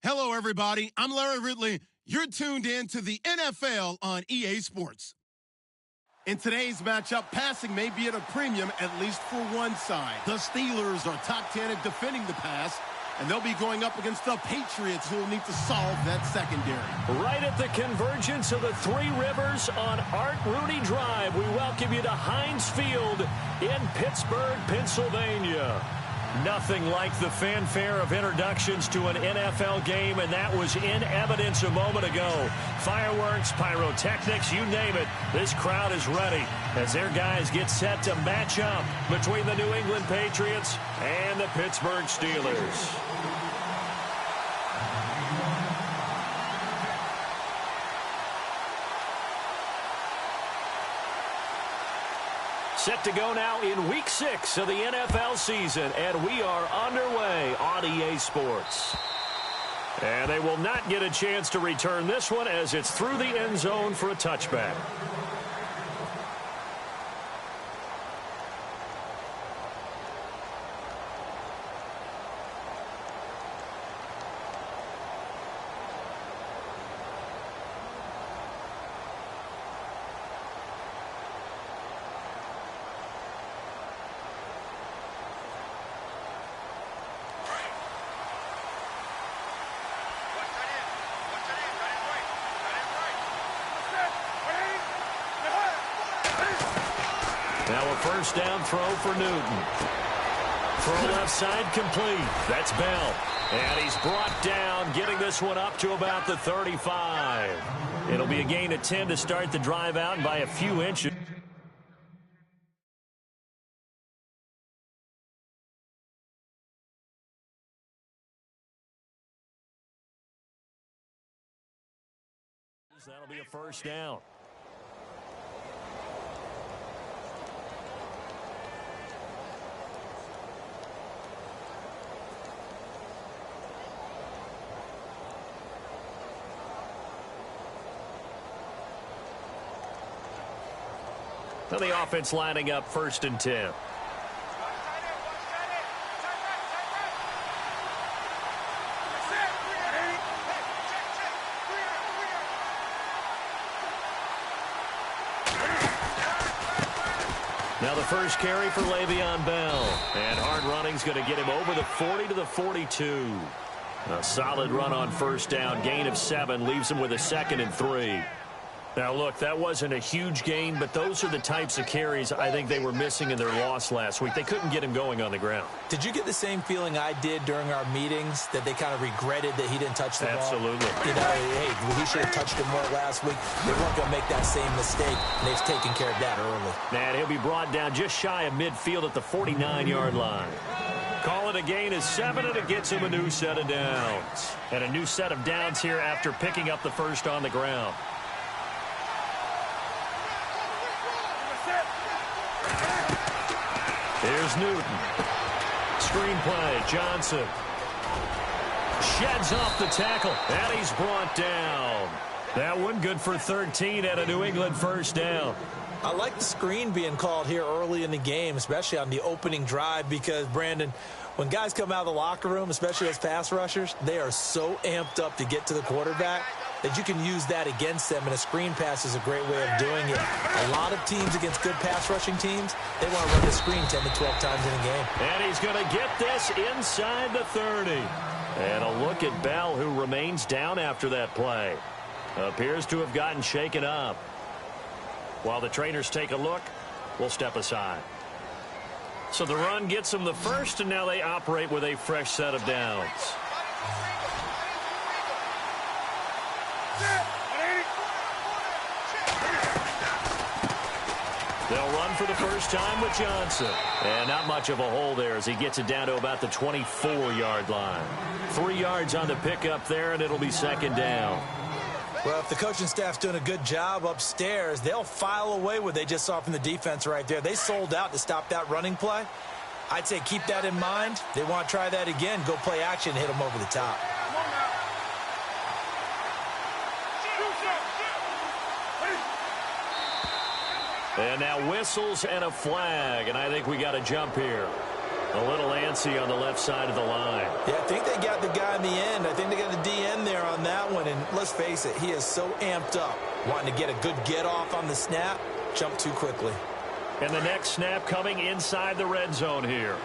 Hello, everybody. I'm Larry Ridley. You're tuned in to the NFL on EA Sports. In today's matchup, passing may be at a premium, at least for one side. The Steelers are top 10 at defending the pass, and they'll be going up against the Patriots, who will need to solve that secondary. Right at the convergence of the Three Rivers on Art Rooney Drive, we welcome you to Heinz Field in Pittsburgh, Pennsylvania. Nothing like the fanfare of introductions to an NFL game, and that was in evidence a moment ago. Fireworks, pyrotechnics, you name it. This crowd is ready as their guys get set to match up between the New England Patriots and the Pittsburgh Steelers. Set to go now in Week 6 of the NFL season, and we are underway on EA Sports. And they will not get a chance to return this one as it's through the end zone for a touchback. Now a first down throw for Newton. Throw left side complete. That's Bell. And he's brought down, getting this one up to about the 35. It'll be a gain of 10 to start the drive out by a few inches. That'll be a first down. Now the offense lining up 1st and 10. Now the first carry for Le'Veon Bell. And hard running's going to get him over the 40 to the 42. A solid run on first down. Gain of 7 leaves him with a 2nd and 3. Now, look, that wasn't a huge gain, but those are the types of carries I think they were missing in their loss last week. They couldn't get him going on the ground. Did you get the same feeling I did during our meetings, that they kind of regretted that he didn't touch the ball? Absolutely. You know, hey, he should have touched it more last week. They weren't going to make that same mistake, and they've taken care of that early. And he'll be brought down just shy of midfield at the 49-yard line. Call it a gain of 7, and it gets him a new set of downs. And a new set of downs here after picking up the first on the ground. Here's Newton. Screenplay, Johnson. Sheds off the tackle, and he's brought down. That one good for 13 and a New England first down. I like the screen being called here early in the game, especially on the opening drive, because, Brandon, when guys come out of the locker room, especially as pass rushers, they are so amped up to get to the quarterback that you can use that against them, and a screen pass is a great way of doing it. A lot of teams against good pass rushing teams, they want to run the screen 10 to 12 times in a game. And he's going to get this inside the 30. And a look at Bell, who remains down after that play. Appears to have gotten shaken up. While the trainers take a look, we'll step aside. So the run gets them the first, and now they operate with a fresh set of downs. They'll run for the first time with Johnson. And not much of a hole there as he gets it down to about the 24-yard line. 3 yards on the pickup there, and it'll be 2nd down. Well, if the coaching staff's doing a good job upstairs, they'll file away what they just saw from the defense right there. They sold out to stop that running play. I'd say keep that in mind. They want to try that again, go play action, hit them over the top. And now whistles and a flag, and I think we got a jump here. A little antsy on the left side of the line. Yeah, I think they got the guy in the end. I think they got the DN there on that one. And let's face it, he is so amped up, wanting to get a good get-off on the snap, jump too quickly. And the next snap coming inside the red zone here.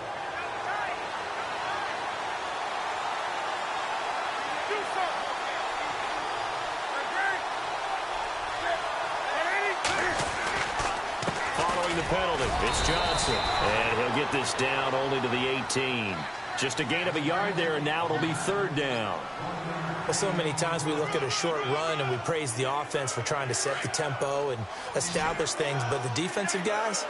Following the penalty, it's Johnson. And he'll get this down only to the 18. Just a gain of a yard there, and now it'll be third down. Well, so many times we look at a short run and we praise the offense for trying to set the tempo and establish things, but the defensive guys,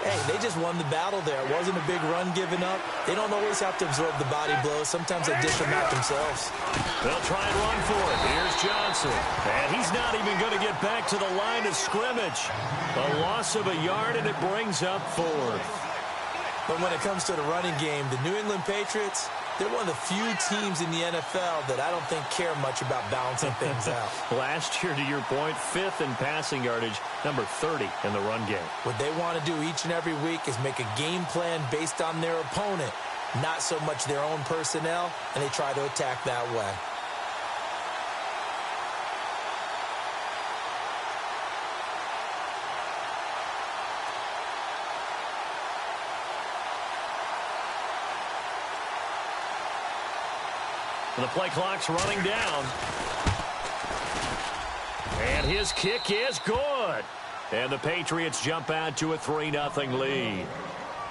hey, they just won the battle there. It wasn't a big run given up. They don't always have to absorb the body blows. Sometimes they dish them out themselves. They'll try and run for it. Here's Johnson. And he's not even going to get back to the line of scrimmage. A loss of a yard, and it brings up fourth. But when it comes to the running game, the New England Patriots, they're one of the few teams in the NFL that I don't think care much about balancing things out. Last year, to your point, 5th in passing yardage, number 30 in the run game. What they want to do each and every week is make a game plan based on their opponent, not so much their own personnel, and they try to attack that way. The play clock's running down. And his kick is good. And the Patriots jump out to a 3-0 lead.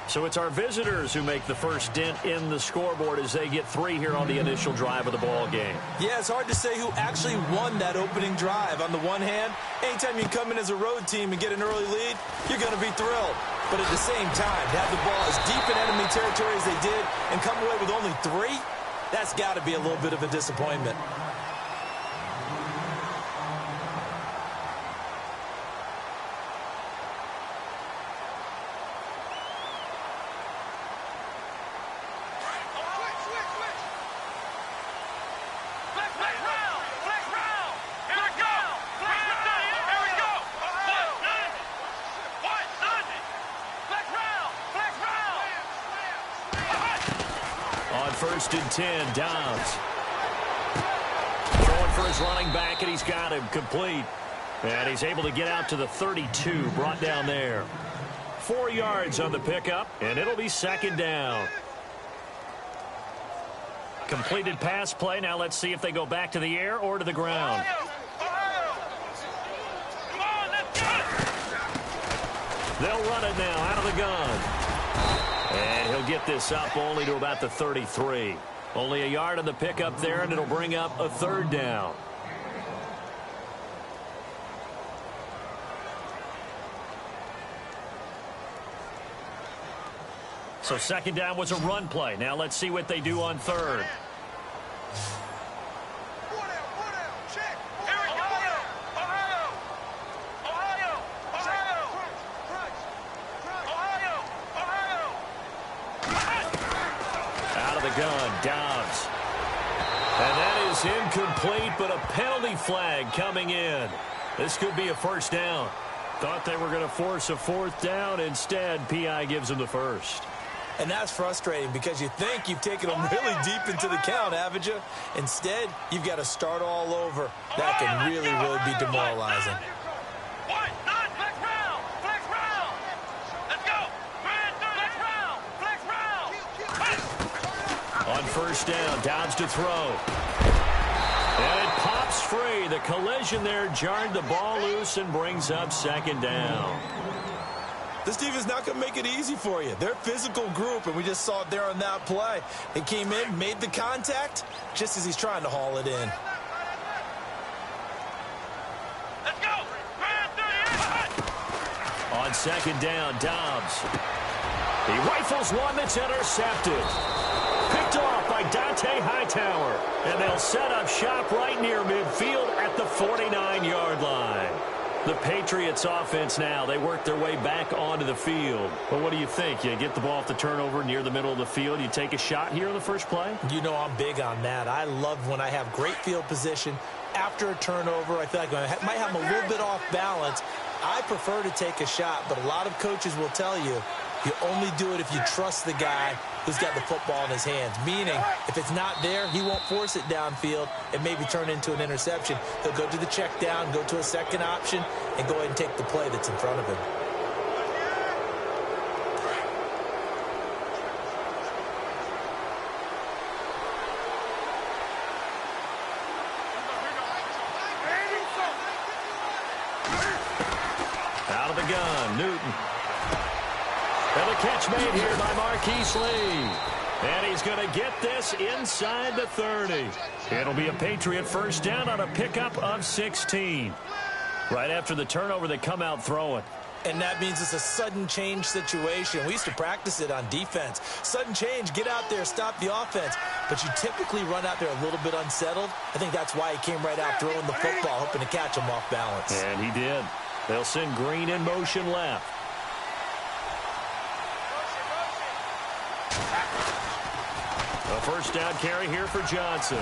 So it's our visitors who make the first dent in the scoreboard as they get 3 here on the initial drive of the ball game. Yeah, it's hard to say who actually won that opening drive. On the one hand, anytime you come in as a road team and get an early lead, you're going to be thrilled. But at the same time, to have the ball as deep in enemy territory as they did and come away with only 3, that's got to be a little bit of a disappointment. First and 10, Downs. Throwing for his running back, and he's got him complete. And he's able to get out to the 32, brought down there. 4 yards on the pickup, and it'll be second down. Completed pass play. Now let's see if they go back to the air or to the ground. They'll run it now out of the gun. And he'll get this up only to about the 33. Only a yard on the pickup there, and it'll bring up a third down. So second down was a run play. Now let's see what they do on third. Downs. And that is incomplete, but a penalty flag coming in. This could be a first down. Thought they were going to force a fourth down. Instead, P.I. gives them the first. And that's frustrating because you think you've taken them really deep into the count, haven't you? Instead, you've got to start all over. That can really, really be demoralizing. On first down, Downs to throw. And it pops free. The collision there jarred the ball loose and brings up second down. This team is not going to make it easy for you. They're a physical group, and we just saw it there on that play. They came in, made the contact, just as he's trying to haul it in. Let's go. On second down, Dobbs. He rifles one that's intercepted. Picked off by Dante Hightower. And they'll set up shop right near midfield at the 49-yard line. The Patriots offense now, they work their way back onto the field. But what do you think? You get the ball off the turnover near the middle of the field. You take a shot here on the first play? You know I'm big on that. I love when I have great field position. After a turnover, I feel like I might have them a little bit off balance. I prefer to take a shot, but a lot of coaches will tell you You only do it if you trust the guy who's got the football in his hands, meaning if it's not there, he won't force it downfield and maybe turn into an interception. He'll go to the check down, go to a second option, and go ahead and take the play that's in front of him. Out of the gun, Newton. And the catch made here by Marquise Lee. And he's going to get this inside the 30. It'll be a Patriot first down on a pickup of 16. Right after the turnover, they come out throwing. And that means it's a sudden change situation. We used to practice it on defense. Sudden change, get out there, stop the offense. But you typically run out there a little bit unsettled. I think that's why he came right out throwing the football, hoping to catch him off balance. And he did. They'll send Green in motion left. A first down carry here for Johnson.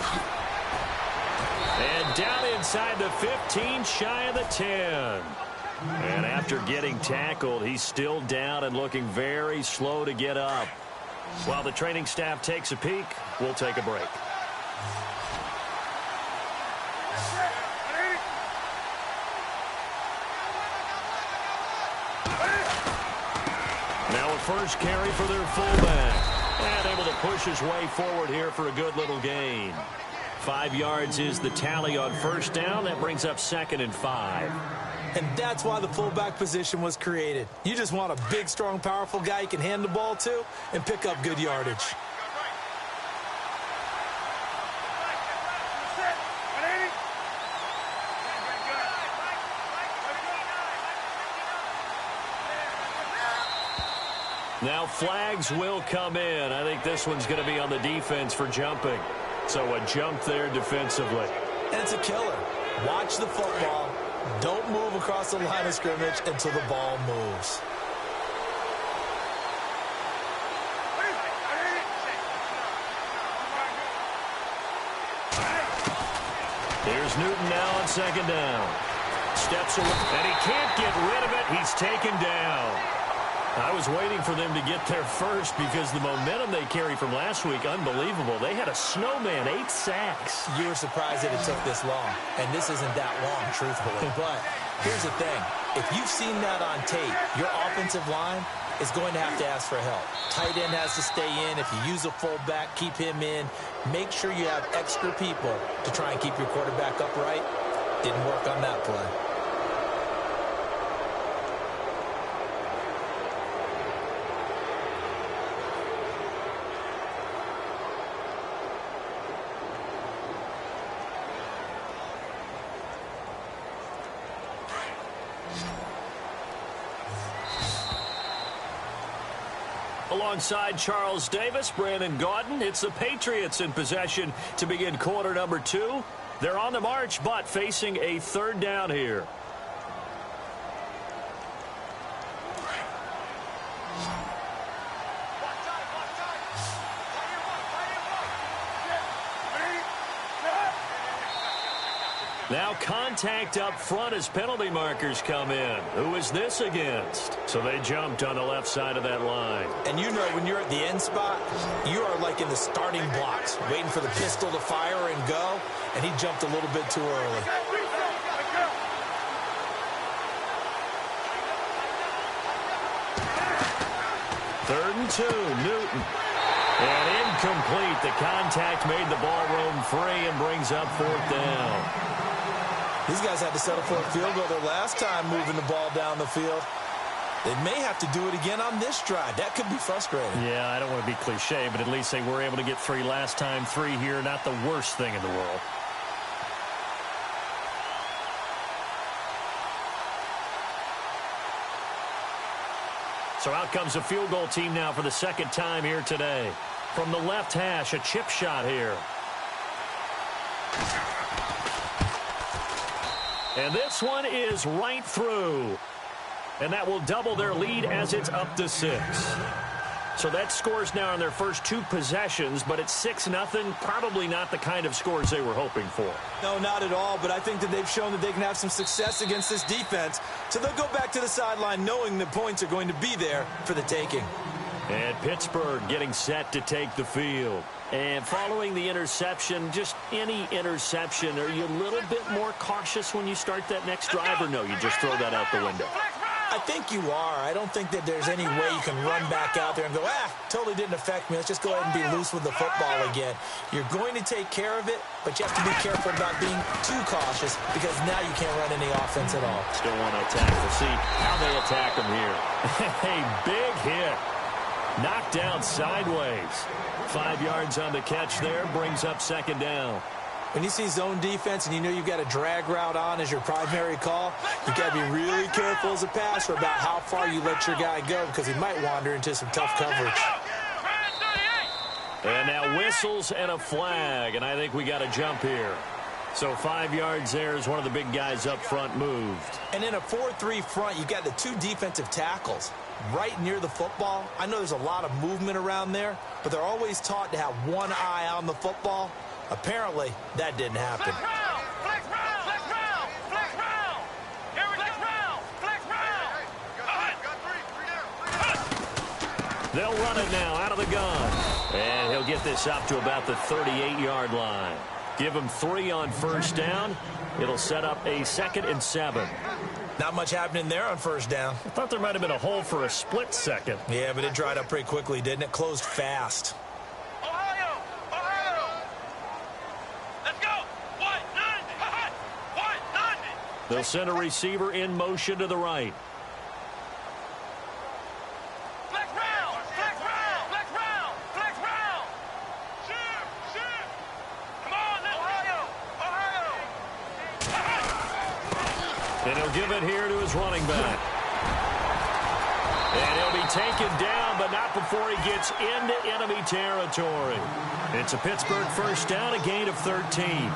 And down inside the 15, shy of the 10. And after getting tackled, he's still down and looking very slow to get up. While the training staff takes a peek, we'll take a break. Now a first carry for their fullback. And able to push his way forward here for a good little gain. 5 yards is the tally on first down. That brings up 2nd and 5. And that's why the fullback position was created. You just want a big, strong, powerful guy you can hand the ball to and pick up good yardage. Now flags will come in. I think this one's going to be on the defense for jumping. So a jump there defensively. And it's a killer. Watch the football. Don't move across the line of scrimmage until the ball moves. Here's Newton now on 2nd down. Steps away, and he can't get rid of it. He's taken down. I was waiting for them to get there first because the momentum they carry from last week, unbelievable. They had a snowman, 8 sacks. You were surprised that it took this long, and this isn't that long, truthfully. But here's the thing. If you've seen that on tape, your offensive line is going to have to ask for help. Tight end has to stay in. If you use a fullback, keep him in. Make sure you have extra people to try and keep your quarterback upright. Didn't work on that play. Alongside Charles Davis, Brandon Gaudin, it's the Patriots in possession to begin quarter number 2. They're on the march, but facing a 3rd down here. Now contact up front as penalty markers come in. Who is this against? So they jumped on the left side of that line. And you know when you're at the end spot, you are like in the starting blocks, waiting for the pistol to fire and go, and he jumped a little bit too early. Third and 2, Newton. And incomplete. The contact made the ball roam free and brings up 4th down. These guys had to settle for a field goal their last time moving the ball down the field. They may have to do it again on this drive. That could be frustrating. Yeah, I don't want to be cliche, but at least they were able to get 3 last time. 3 here, not the worst thing in the world. So out comes a field goal team now for the 2nd time here today. From the left hash, a chip shot here. And this one is right through. And that will double their lead as it's up to 6. So that scores now on their first 2 possessions, but it's 6-0. Probably not the kind of scores they were hoping for. No, not at all, but I think that they've shown that they can have some success against this defense. So they'll go back to the sideline knowing the points are going to be there for the taking. And Pittsburgh getting set to take the field. And following the interception, just any interception, are you a little bit more cautious when you start that next drive, or no, you just throw that out the window? I think you are. I don't think that there's any way you can run back out there and go, totally didn't affect me. Let's just go ahead and be loose with the football again. You're going to take care of it, but you have to be careful about being too cautious because now you can't run any offense at all. Still want to attack. We'll see how they attack them here. A big hit. Knocked down sideways. 5 yards on the catch there. Brings up second down. When you see zone defense and you know you've got a drag route on as your primary call, you've got to be really careful as a passer about how far you let your guy go because he might wander into some tough coverage. And now whistles and a flag, and I think we got a jump here. So 5 yards there as one of the big guys up front moved. And in a 4-3 front, you've got the 2 defensive tackles right near the football. I know there's a lot of movement around there, but they're always taught to have one eye on the football. Apparently, that didn't happen. Flex round. They'll run it now out of the gun. And he'll get this up to about the 38-yard line. Give him 3 on first down. It'll set up a 2nd and 7. Not much happening there on first down. I thought there might have been a hole for a split second. Yeah, but it dried up pretty quickly, didn't it? Closed fast. They'll send a receiver in motion to the right. Flex round. Shoot. Come on, Ohio. And he'll give it here to his running back. And he'll be taken down, but not before he gets into enemy territory. It's a Pittsburgh first down, a gain of 13.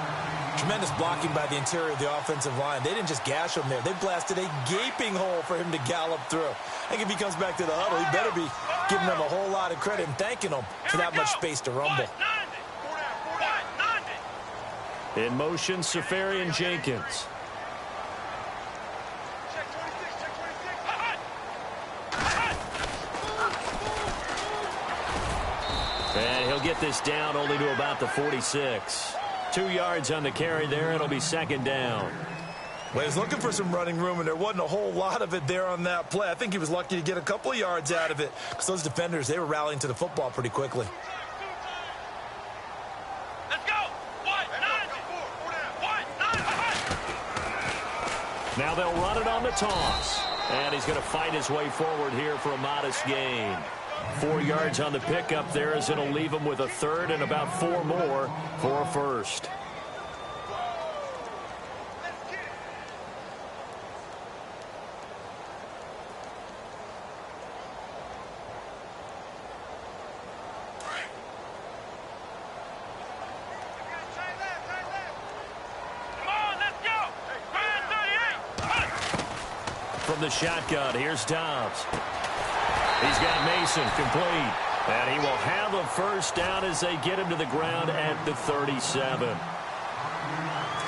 Tremendous blocking by the interior of the offensive line. They didn't just gash him there. They blasted a gaping hole for him to gallop through. I think if he comes back to the huddle, he better be giving them a whole lot of credit and thanking them for that much space to rumble. In motion, Safarian Jenkins. And he'll get this down only to about the 46. 2 yards on the carry there. It'll be second down. Well, he's looking for some running room, and there wasn't a whole lot of it there on that play. I think he was lucky to get a couple of yards out of it because those defenders, they were rallying to the football pretty quickly. Let's go. Now they'll run it on the toss. And he's going to fight his way forward here for a modest gain. 4 yards on the pickup there as it'll leave him with a 3rd and about 4 more for a first. Come on, let's go. From the shotgun, here's Dobbs. He's got Mason complete. And he will have a first down as they get him to the ground at the 37.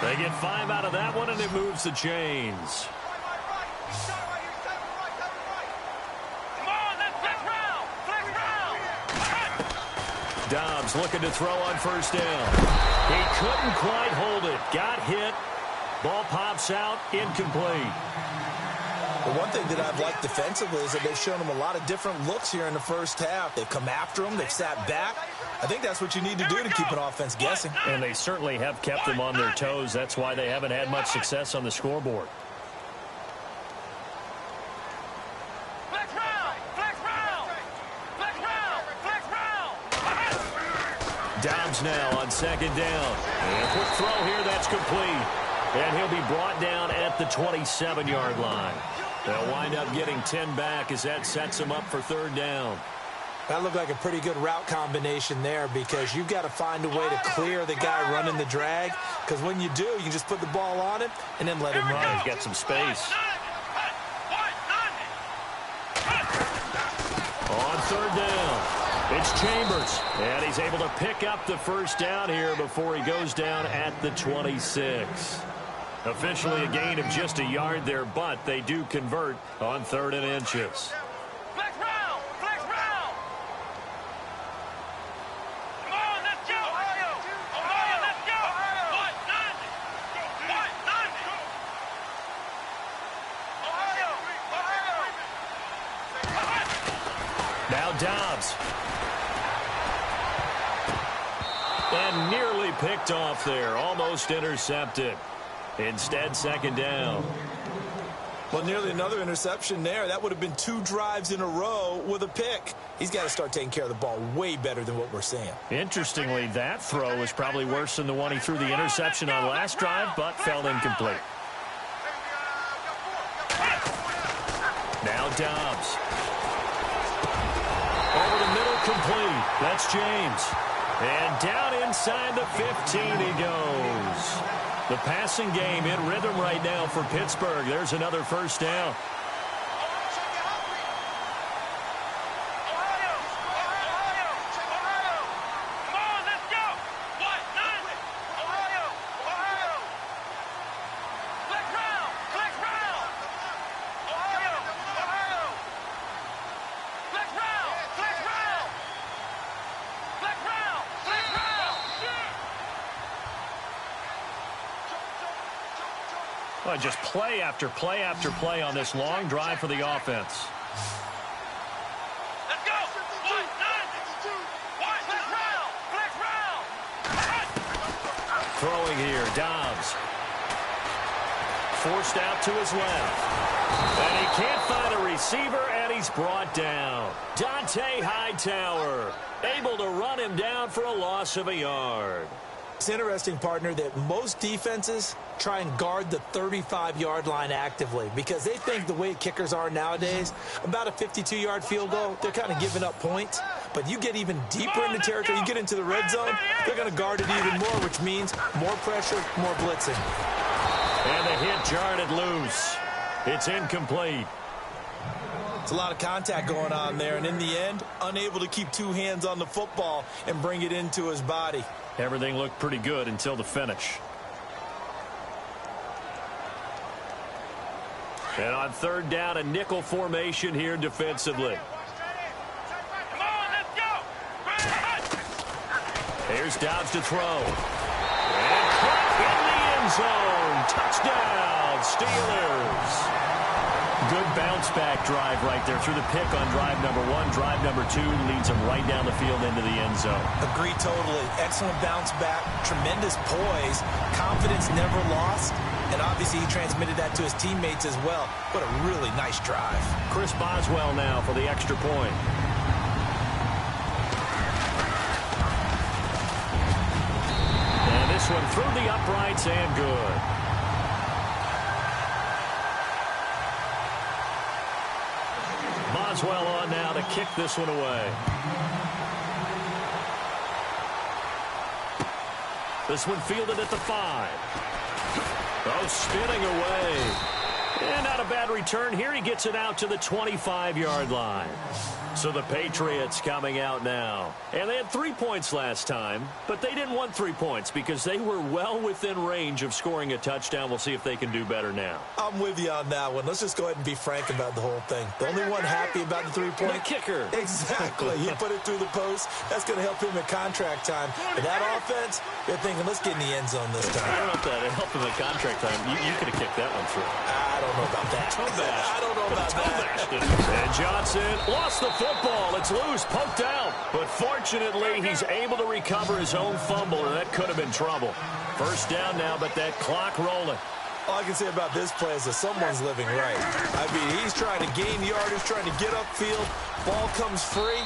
They get 5 out of that one, and it moves the chains. Come on, let's flex round. Dobbs looking to throw on first down. He couldn't quite hold it. Got hit. Ball pops out. Incomplete. Well, one thing that I've liked defensively is that they've shown him a lot of different looks here in the first half. They've come after him. They've sat back. I think that's what you need to do to keep an offense guessing. And they certainly have kept them on their toes. That's why they haven't had much success on the scoreboard. Flex round. Dobbs now on second down. And a quick throw here. That's complete. And he'll be brought down at the 27-yard line. They'll wind up getting 10 back as that sets them up for third down. That looked like a pretty good route combination there because you've got to find a way to clear the guy running the drag because when you do, you can just put the ball on him and then let him run. He's got some space. On third down. It's Chambers, and he's able to pick up the first down here before he goes down at the 26. Officially a gain of just a yard there, but they do convert on 3rd and inches. Flex round! Flex round! Come on, let's go! Ohio! Ohio, let's go! What? 90! What? 90! Ohio! Ohio! Now Dobbs. And nearly picked off there. Almost intercepted. Instead, 2nd down. Well, nearly another interception there. That would have been 2 drives in a row with a pick. He's got to start taking care of the ball way better than what we're seeing. Interestingly, that throw was probably worse than the one he threw the interception on last drive, but fell incomplete. Now Dobbs. Over the middle, complete. That's James. And down inside the 15 he goes. The passing game in rhythm right now for Pittsburgh. There's another first down. Well, just play after play after play on this long drive for the offense. Let's go! One, nine, one, flex round! Flex round! Throwing here, Dobbs. Forced out to his left. And he can't find a receiver, and he's brought down. Dante Hightower able to run him down for a loss of a yard. It's interesting, partner, that most defenses try and guard the 35-yard line actively because they think the way kickers are nowadays, about a 52-yard field goal, they're kind of giving up points. But you get even deeper into territory, you get into the red zone, they're going to guard it even more, which means more pressure, more blitzing. And the hit jarred it loose. It's incomplete. It's a lot of contact going on there, and in the end, unable to keep 2 hands on the football and bring it into his body. Everything looked pretty good until the finish. And on 3rd down, a nickel formation here defensively. Come on, let's go! Here's Dobbs to throw. And caught in the end zone. Touchdown, Steelers. Good bounce-back drive right there through the pick on drive number 1. Drive number 2 leads them right down the field into the end zone. Agree totally. Excellent bounce back. Tremendous poise. Confidence never lost. And obviously he transmitted that to his teammates as well. What a really nice drive. Chris Boswell now for the extra point. And this one through the uprights and good. Boswell on now to kick this one away. This one fielded at the 5. Oh, spinning away. And not a bad return here. He gets it out to the 25-yard line. So the Patriots coming out now. And they had 3 points last time, but they didn't want 3 points because they were well within range of scoring a touchdown. We'll see if they can do better now. I'm with you on that one. Let's just go ahead and be frank about the whole thing. The only one happy about the 3-point. The kicker. Exactly. He put it through the post. That's going to help him at contract time. But that offense, they're thinking, let's get in the end zone this time. I don't know if that helped him at contract time. You could have kicked that one through. I don't know about that. I don't know about that. And Johnson lost the football. It's loose, poked out. But fortunately, he's able to recover his own fumble, and that could have been trouble. First down now, but that clock rolling. All I can say about this play is that someone's living right. I mean, he's trying to gain yardage, trying to get upfield. Ball comes free.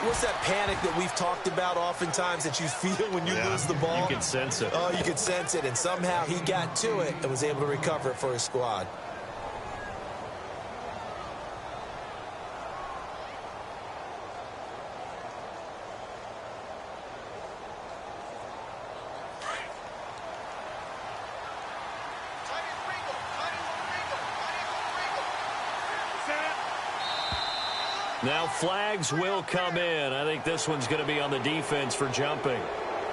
What's that panic that we've talked about oftentimes that you feel when you lose the ball? You can sense it. Oh, you can sense it, and somehow he got to it and was able to recover it for his squad. Now flags will come in. I think this one's going to be on the defense for jumping.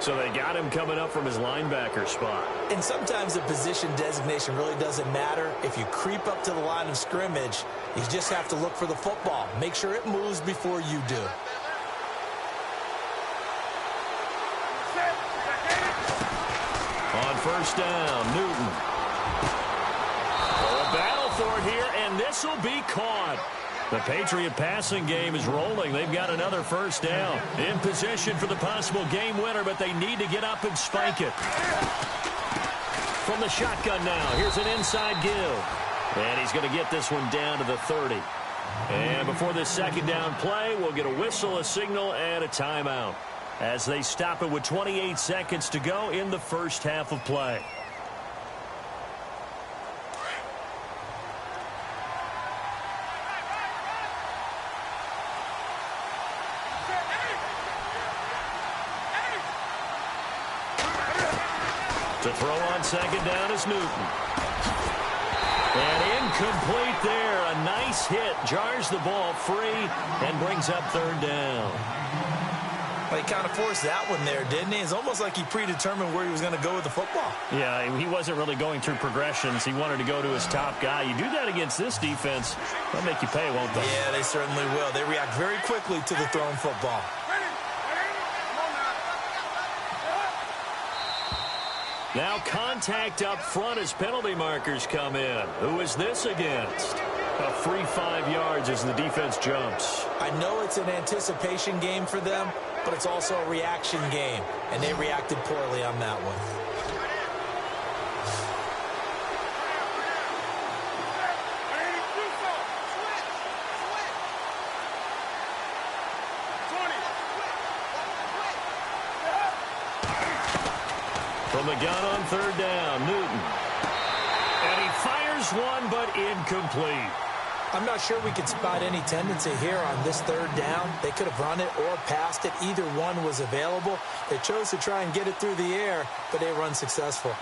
So they got him coming up from his linebacker spot. And sometimes the position designation really doesn't matter. If you creep up to the line of scrimmage, you just have to look for the football. Make sure it moves before you do. On first down, Newton. A battle for it here, and this will be caught. The Patriot passing game is rolling. They've got another first down. In position for the possible game winner, but they need to get up and spike it. From the shotgun now, here's an inside give. And he's going to get this one down to the 30. And before this second down play, we'll get a whistle, a signal, and a timeout as they stop it with 28 seconds to go in the first half of play. To throw on second down is Newton. And incomplete there. A nice hit. Jars the ball free and brings up third down. Well, he kind of forced that one there, didn't he? It's almost like he predetermined where he was going to go with the football. Yeah, he wasn't really going through progressions. He wanted to go to his top guy. You do that against this defense, they'll make you pay, won't they? Yeah, they certainly will. They react very quickly to the thrown football. Now contact up front as penalty markers come in. Who is this against? A free 5 yards as the defense jumps. I know it's an anticipation game for them, but it's also a reaction game, and they reacted poorly on that one. From the gun on third down, Newton. And he fires one, but incomplete. I'm not sure we could spot any tendency here on this third down. They could have run it or passed it. Either one was available. They chose to try and get it through the air, but they were unsuccessful.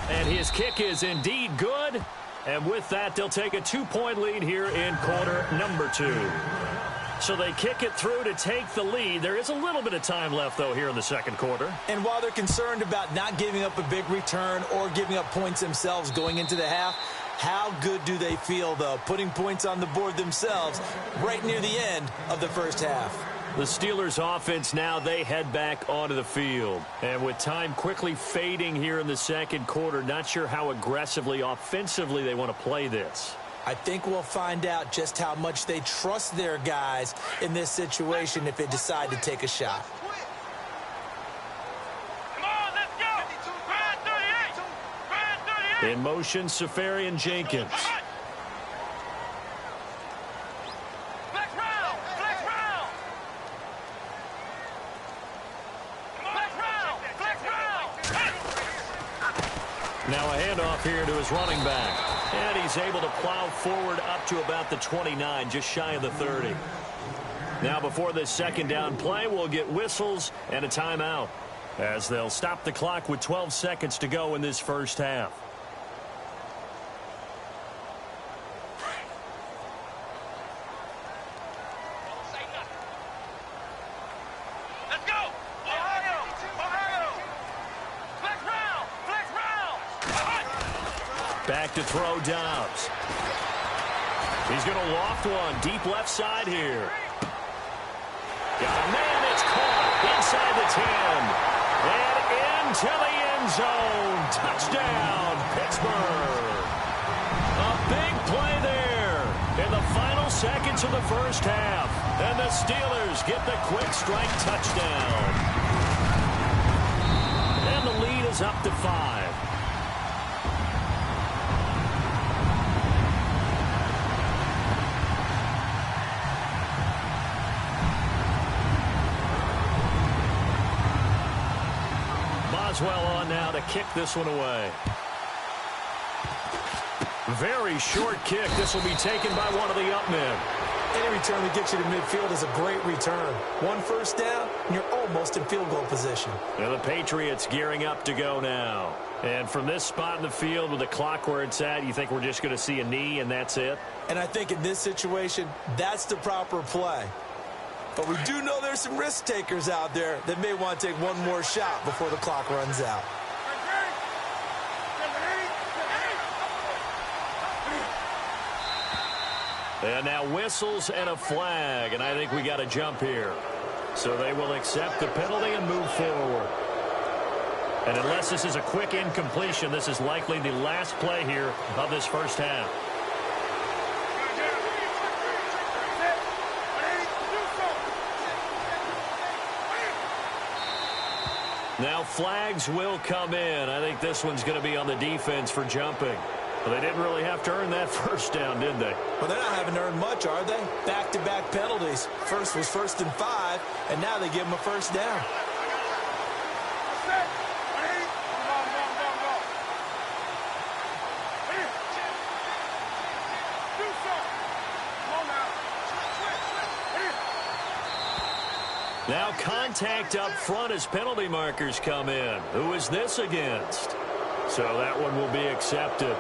And his kick is indeed good. And with that, they'll take a 2-point lead here in quarter number 2. So they kick it through to take the lead. There is a little bit of time left, though, here in the second quarter. And while they're concerned about not giving up a big return or giving up points themselves going into the half, how good do they feel, though, putting points on the board themselves right near the end of the first half? The Steelers' offense now, they head back onto the field. And with time quickly fading here in the second quarter, not sure how aggressively, offensively they want to play this. I think we'll find out just how much they trust their guys in this situation if they decide to take a shot. Come on, let's go. Grind 38. Grind 38. In motion, Safarian Jenkins. Flex round. Flex round. Flex round. Flex round. Now a handoff here to his running back. And he's able to plow forward up to about the 29, just shy of the 30. Now before this second down play, we'll get whistles and a timeout as they'll stop the clock with 12 seconds to go in this first half. Let's go. Ohio. Ohio. Flex round. Flex round. Back to throw Dobbs. He's going to loft one deep left side here. Got a man that's caught inside the 10. And into the end zone. Touchdown, Pittsburgh. A big play there in the final seconds of the first half. And the Steelers get the quick strike touchdown. And the lead is up to 5. Boswell on now to kick this one away. Very short kick. This will be taken by one of the up men. Any return that gets you to midfield is a great return. One first down, and you're almost in field goal position. And the Patriots gearing up to go now. And from this spot in the field with the clock where it's at, you think we're just going to see a knee and that's it? And I think in this situation, that's the proper play. But we do know there's some risk takers out there that may want to take one more shot before the clock runs out. And now whistles and a flag, and I think we got a jump here. So they will accept the penalty and move forward. And unless this is a quick incompletion, this is likely the last play here of this first half. Now flags will come in. I think this one's going to be on the defense for jumping. Well, they didn't really have to earn that first down, did they? Well, they're not having to earn much, are they? Back-to-back penalties. First was 1st and 5, and now they give them a first down. Now contact up front as penalty markers come in. Who is this against? So that one will be accepted.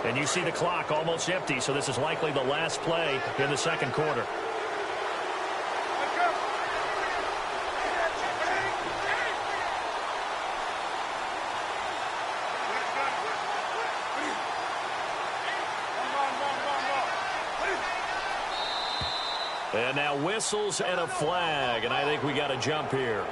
And you see the clock almost empty, so this is likely the last play in the second quarter. And now whistles and a flag, and I think we got a jump here.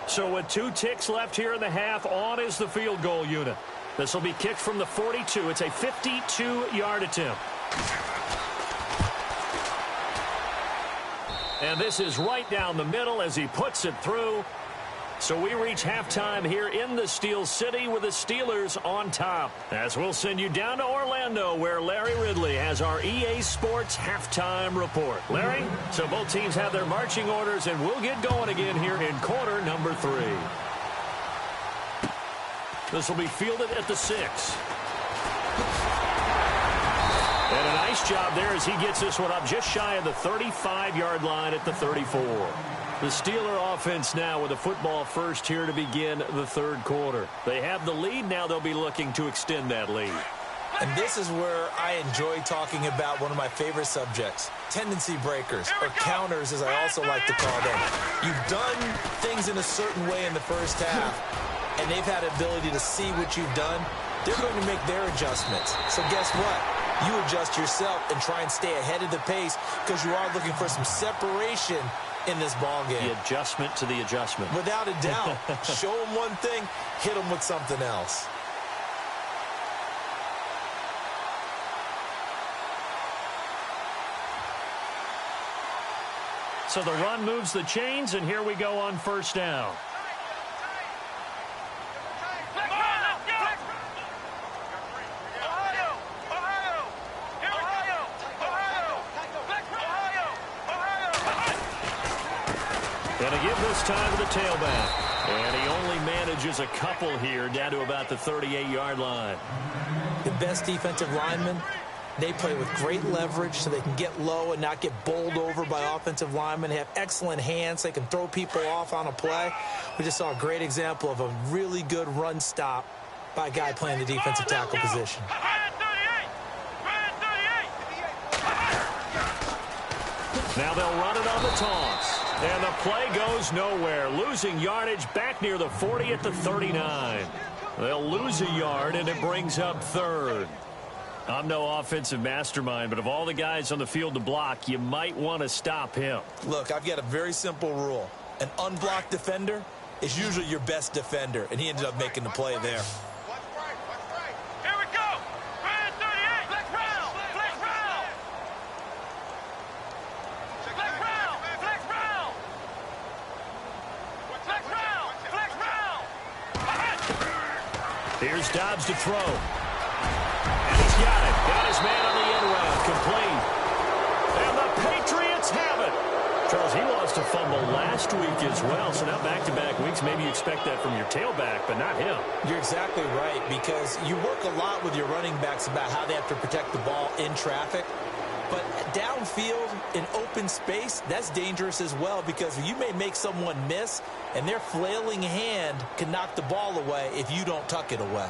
So with 2 ticks left here in the half, on is the field goal unit. This will be kicked from the 42. It's a 52-yard attempt. And this is right down the middle as he puts it through. So we reach halftime here in the Steel City with the Steelers on top. As we'll send you down to Orlando where Larry Ridley has our EA Sports halftime report. Larry, so both teams have their marching orders and we'll get going again here in quarter number 3. This will be fielded at the 6. And a nice job there as he gets this one up just shy of the 35-yard line at the 34. The Steeler offense now with the football first here to begin the third quarter. They have the lead. Now they'll be looking to extend that lead. And this is where I enjoy talking about one of my favorite subjects, tendency breakers, or counters as I also like to call them. You've done things in a certain way in the first half, and they've had the ability to see what you've done. They're going to make their adjustments. So guess what? You adjust yourself and try and stay ahead of the pace because you are looking for some separation in this ball game. The adjustment to the adjustment. Without a doubt. Show them one thing, hit them with something else. So the run moves the chains, and here we go on first down. Going to give this time to the tailback. And he only manages a couple here down to about the 38-yard line. The best defensive linemen, they play with great leverage so they can get low and not get bowled over by offensive linemen. They have excellent hands. They can throw people off on a play. We just saw a great example of a really good run stop by a guy playing the defensive tackle position. Now they'll run it on the toss. And the play goes nowhere. Losing yardage back near the 40 at the 39. They'll lose a yard, and it brings up third. I'm no offensive mastermind, but of all the guys on the field to block, you might want to stop him. Look, I've got a very simple rule. An unblocked defender is usually your best defender, and he ended up making the play there. Here we go. Red 38. Black round. Black round. Black round. Black round. Black round. Black round. Here's Dobbs to throw. And he's got it. Got his man on the end round. Complete. And the Patriots last week as well. So now back-to-back weeks, maybe you expect that from your tailback, but not him. You're exactly right, because you work a lot with your running backs about how they have to protect the ball in traffic. But downfield in open space, that's dangerous as well, because you may make someone miss, and their flailing hand can knock the ball away if you don't tuck it away.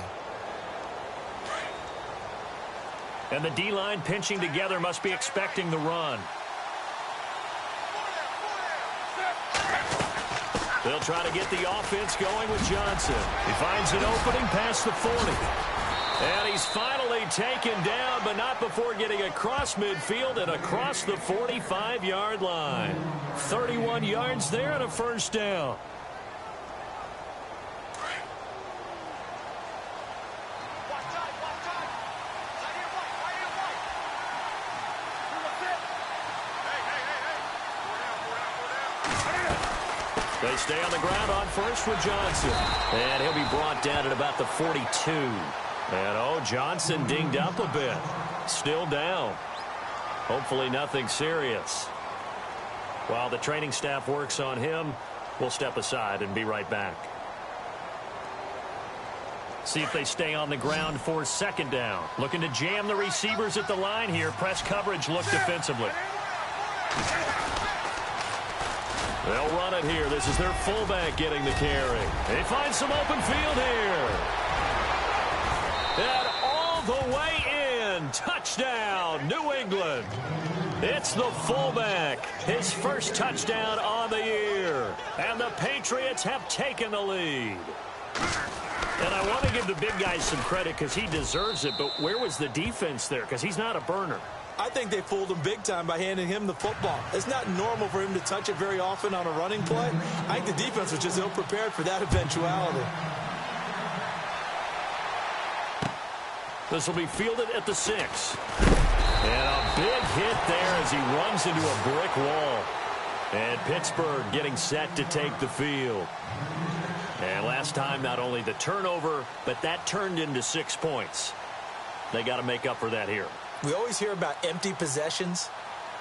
And the D-line pinching together must be expecting the run. They'll try to get the offense going with Johnson. He finds an opening past the 40. And he's finally taken down, but not before getting across midfield and across the 45-yard line. 31 yards there and a first down. They stay on the ground on first with Johnson. And he'll be brought down at about the 42. And, Johnson dinged up a bit. Still down. Hopefully nothing serious. While the training staff works on him, we'll step aside and be right back. See if they stay on the ground for second down. Looking to jam the receivers at the line here. Press coverage look defensively. They'll run it here. This is their fullback getting the carry. They find some open field here. And all the way in. Touchdown, New England. It's the fullback. His first touchdown on the year. And the Patriots have taken the lead. And I want to give the big guy some credit because he deserves it. But where was the defense there? Because he's not a burner. I think they fooled him big time by handing him the football. It's not normal for him to touch it very often on a running play. I think the defense was just ill-prepared for that eventuality. This will be fielded at the 6. And a big hit there as he runs into a brick wall. And Pittsburgh getting set to take the field. And last time, not only the turnover, but that turned into 6 points. They got to make up for that here. We always hear about empty possessions,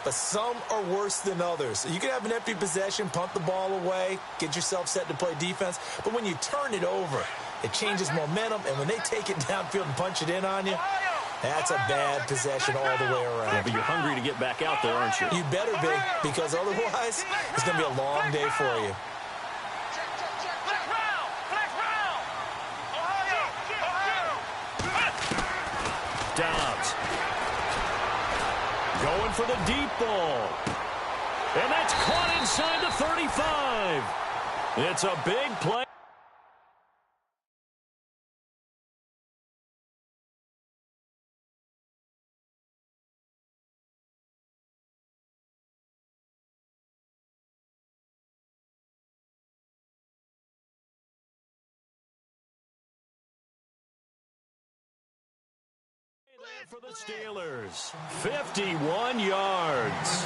but some are worse than others. You can have an empty possession, punt the ball away, get yourself set to play defense, but when you turn it over, it changes momentum, and when they take it downfield and punch it in on you, that's a bad possession all the way around. Yeah, but you're hungry to get back out there, aren't you? You better be, because otherwise, it's going to be a long day for you. Dobbs. Going for the deep ball. And that's caught inside the 35. It's a big play. For the Steelers, 51 yards.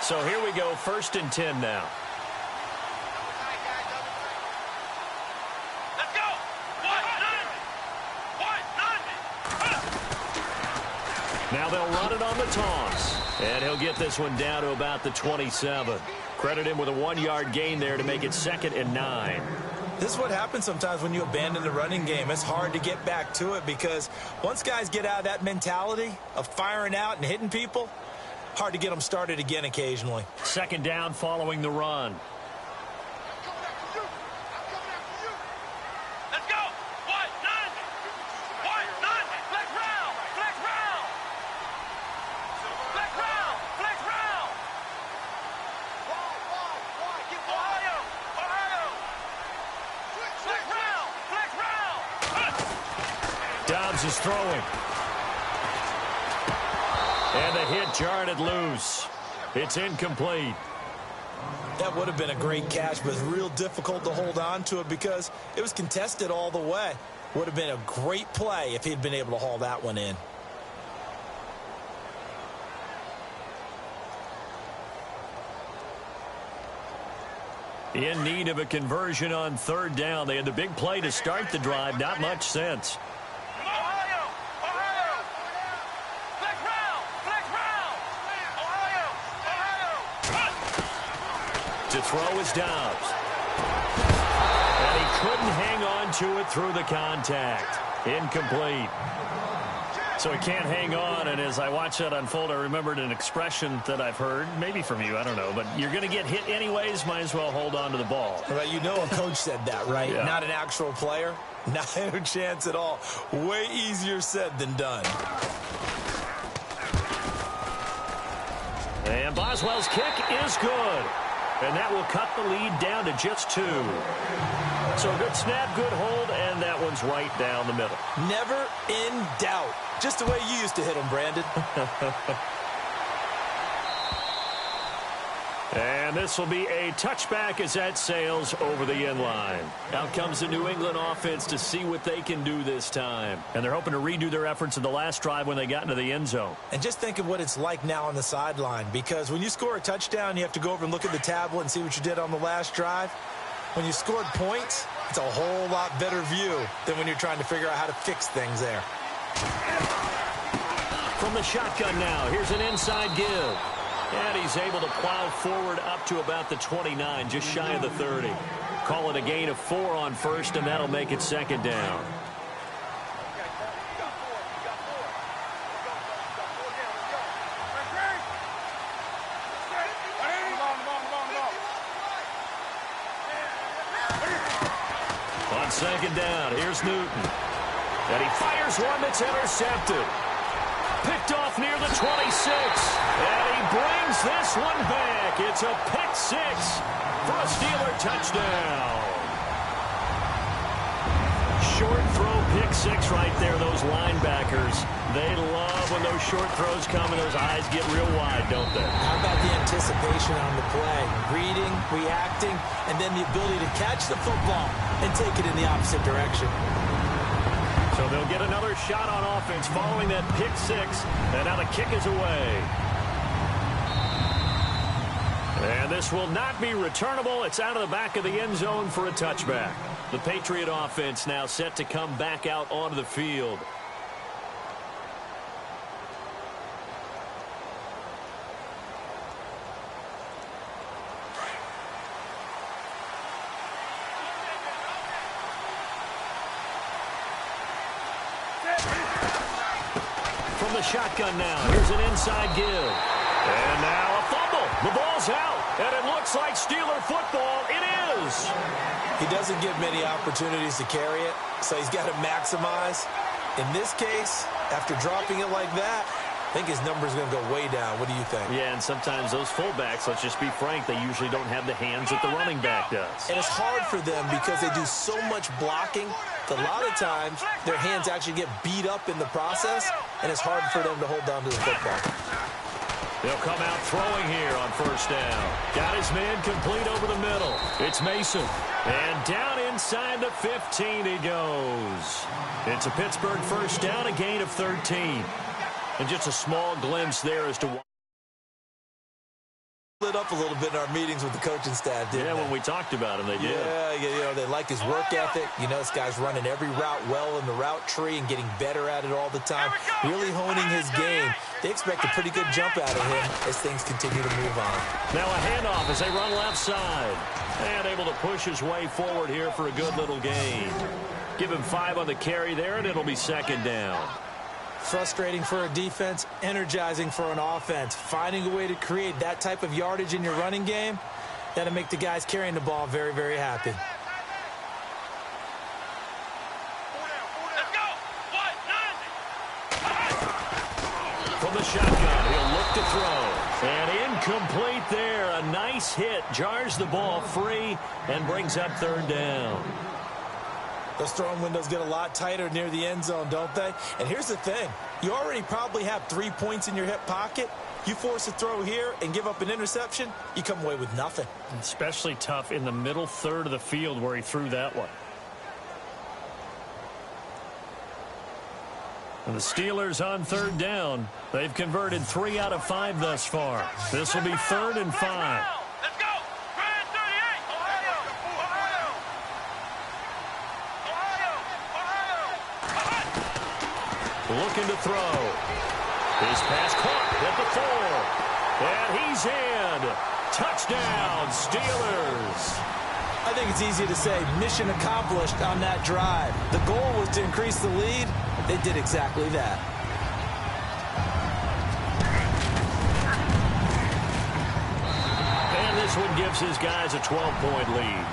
So here we go, 1st and 10 now. Now they'll run it on the toss. And he'll get this one down to about the 27. Credit him with a 1-yard gain there to make it 2nd and 9. This is what happens sometimes when you abandon the running game. It's hard to get back to it because once guys get out of that mentality of firing out and hitting people, hard to get them started again occasionally. 2nd down following the run. Dobbs is throwing. And the hit jarred it loose. It's incomplete. That would have been a great catch, but it's real difficult to hold on to it because it was contested all the way. Would have been a great play if he'd been able to haul that one in. In need of a conversion on third down. They had the big play to start the drive. Not much sense. Ohio! Ohio! Flex round! Flex round! Ohio! Ohio! To throw is Dobbs. And he couldn't hang on to it through the contact. Incomplete. So he can't hang on, and as I watch that unfold, I remembered an expression that I've heard, maybe from you, I don't know, but you're going to get hit anyways, might as well hold on to the ball. Well, you know a coach said that, right? Yeah. Not an actual player. Not a chance at all. Way easier said than done. And Boswell's kick is good. And that will cut the lead down to just 2. So a good snap, good hold, and that one's right down the middle. Never in doubt. Just the way you used to hit them, Brandon. And this will be a touchback as that sails over the end line. Out comes the New England offense to see what they can do this time. And they're hoping to redo their efforts in the last drive when they got into the end zone. And just think of what it's like now on the sideline, because when you score a touchdown, you have to go over and look at the tablet and see what you did on the last drive. When you scored points, it's a whole lot better view than when you're trying to figure out how to fix things there. From the shotgun now, here's an inside give. And he's able to plow forward up to about the 29, just shy of the 30. Call it a gain of 4 on first, and that'll make it second down. On second down, here's Newton. And he fires one that's intercepted. Picked off near the 26. And he brings this one back. It's a pick 6 for a Steeler touchdown. Short throw pick 6 right there. Those linebackers, they love when those short throws come and those eyes get real wide, don't they? How about the anticipation on the play? Reading, reacting, and then the ability to catch the football and take it in the opposite direction. So they'll get another shot on offense following that pick 6. And now the kick is away. And this will not be returnable. It's out of the back of the end zone for a touchback. The Patriot offense now set to come back out onto the field. From the shotgun now, here's an inside give. And now a fumble. The ball's out. And it looks like Steeler football. It is. He doesn't get many opportunities to carry it, so he's got to maximize. In this case, after dropping it like that, I think his number's going to go way down. What do you think? Yeah, and sometimes those fullbacks, let's just be frank, they usually don't have the hands that the running back does. And it's hard for them because they do so much blocking that a lot of times their hands actually get beat up in the process, and it's hard for them to hold on to the football. They'll come out throwing here on first down. Got his man complete over the middle. It's Mason. And down inside the 15 he goes. It's a Pittsburgh first down, a gain of 13. And just a small glimpse there as to why. Lit up a little bit in our meetings with the coaching staff, didn't they? When we talked about him, they did. Yeah, they like his work ethic. You know, this guy's running every route well in the route tree and getting better at it all the time, really honing his game. They expect a pretty good jump out of him as things continue to move on. Now a handoff as they run left side. And able to push his way forward here for a good little gain. Give him 5 on the carry there, and it'll be second down. Frustrating for a defense, energizing for an offense. Finding a way to create that type of yardage in your running game, that'll make the guys carrying the ball very, very happy. Let's go! From the shotgun, he'll look to throw. And incomplete there. A nice hit. Jars the ball free and brings up third down. Those throwing windows get a lot tighter near the end zone, don't they? And here's the thing. You already probably have 3 points in your hip pocket. You force a throw here and give up an interception, you come away with nothing. Especially tough in the middle third of the field where he threw that one. And the Steelers on third down. They've converted 3 out of 5 thus far. This will be 3rd and 5. Let's go! Grand 38! Ohio! looking to throw. His pass caught at the 4. And he's in. Touchdown, Steelers. I think it's easy to say mission accomplished on that drive. The goal was to increase the lead. They did exactly that. And this one gives his guys a 12-point lead.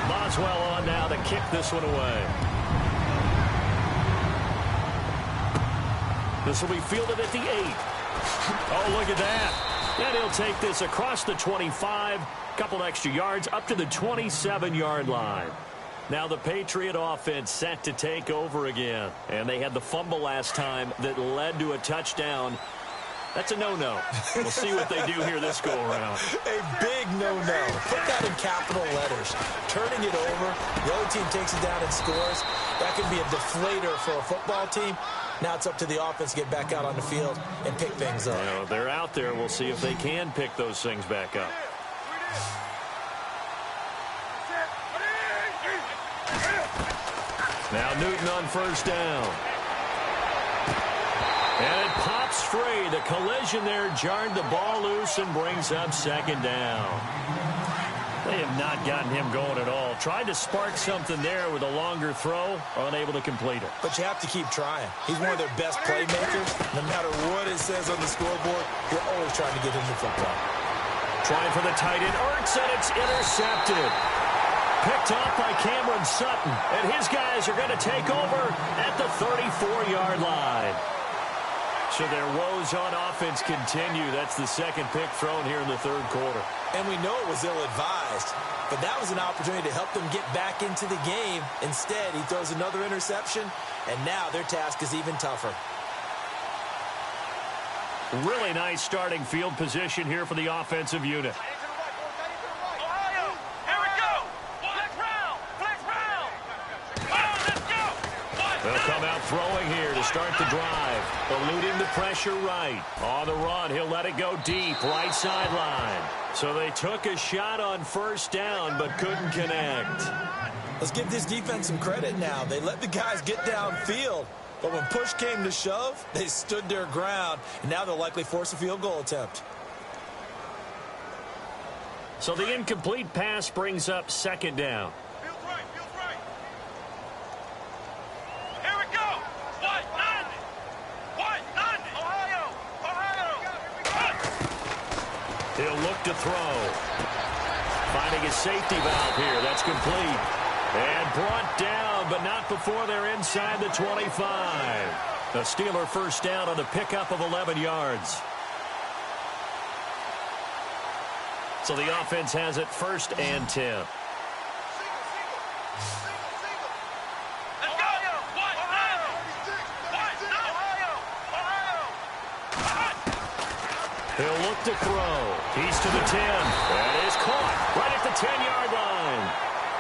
Boswell on now to kick this one away. This will be fielded at the 8. Oh, look at that. And he'll take this across the 25, couple extra yards, up to the 27-yard line. Now the Patriot offense set to take over again. And they had the fumble last time that led to a touchdown. That's a no-no. We'll see what they do here this go-around. A big no-no. Put that in capital letters. Turning it over, the other team takes it down and scores. That can be a deflator for a football team. Now it's up to the offense to get back out on the field and pick things up. Well, they're out there. We'll see if they can pick those things back up. Now Newton on first down. And it pops free. The collision there jarred the ball loose and brings up second down. They have not gotten him going at all. Tried to spark something there with a longer throw, unable to complete it. But you have to keep trying. He's one of their best playmakers. No matter what it says on the scoreboard, you're always trying to get him the football. Trying for the tight end, Ertz, and it's intercepted. Picked off by Cameron Sutton, and his guys are going to take over at the 34-yard line. So their woes on offense continue. That's the second pick thrown here in the third quarter. And we know it was ill-advised, but that was an opportunity to help them get back into the game. Instead, he throws another interception, and now their task is even tougher. Really nice starting field position here for the offensive unit. They'll come out throwing here to start the drive. Eluding the pressure right. On the run, he'll let it go deep, right sideline. So they took a shot on first down, but couldn't connect. Let's give this defense some credit now. They let the guys get downfield, but when push came to shove, they stood their ground, and now they'll likely force a field goal attempt. So the incomplete pass brings up second down. He'll look to throw. Finding his safety valve here. That's complete. And brought down, but not before they're inside the 25. The Steeler first down on the pickup of 11 yards. So the offense has it first and 10. He'll look to throw. He's to the 10. That is caught right at the 10-yard line.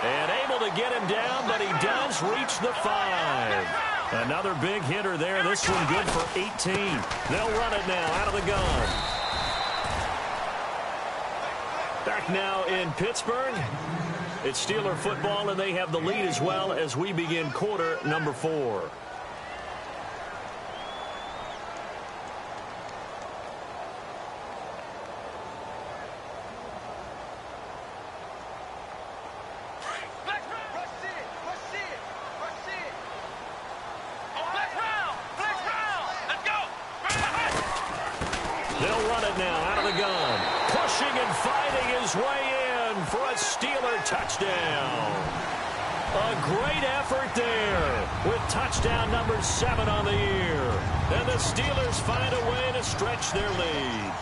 And able to get him down, but he does reach the 5. Another big hitter there. This one good for 18. They'll run it now out of the gun. Back now in Pittsburgh. It's Steeler football, and they have the lead as well as we begin quarter number 4. They'll run it now out of the gun. Pushing and fighting his way in for a Steeler touchdown. A great effort there with touchdown number 7 on the year. And the Steelers find a way to stretch their lead.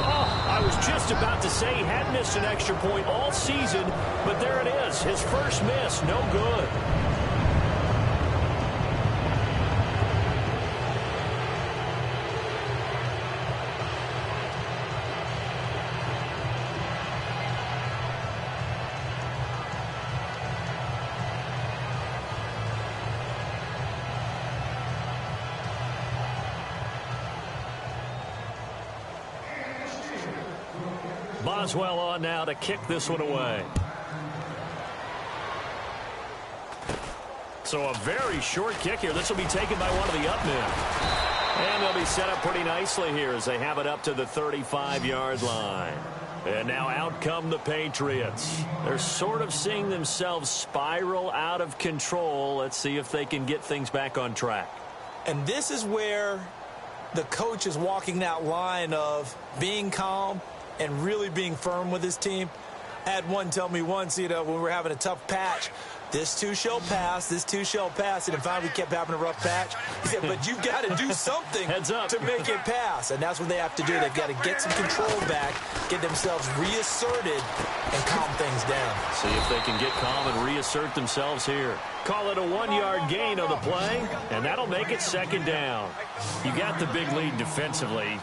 I was just about to say he hadn't missed an extra point all season, but there it is. His first miss, no good. Boswell on now to kick this one away. So a very short kick here. This will be taken by one of the up men. And they'll be set up pretty nicely here as they have it up to the 35-yard line. And now out come the Patriots. They're sort of seeing themselves spiral out of control. Let's see if they can get things back on track. And this is where the coach is walking that line of being calm and really being firm with his team. I had one tell me once, when we were having a tough patch, this too shall pass, this too shall pass. And finally we kept having a rough patch. He said, but you've got to do something to make it pass. And that's what they have to do. They've got to get some control back, get themselves reasserted, and calm things down. See if they can get calm and reassert themselves here. Call it a 1-yard gain on the play, and that'll make it second down. You got the big lead defensively.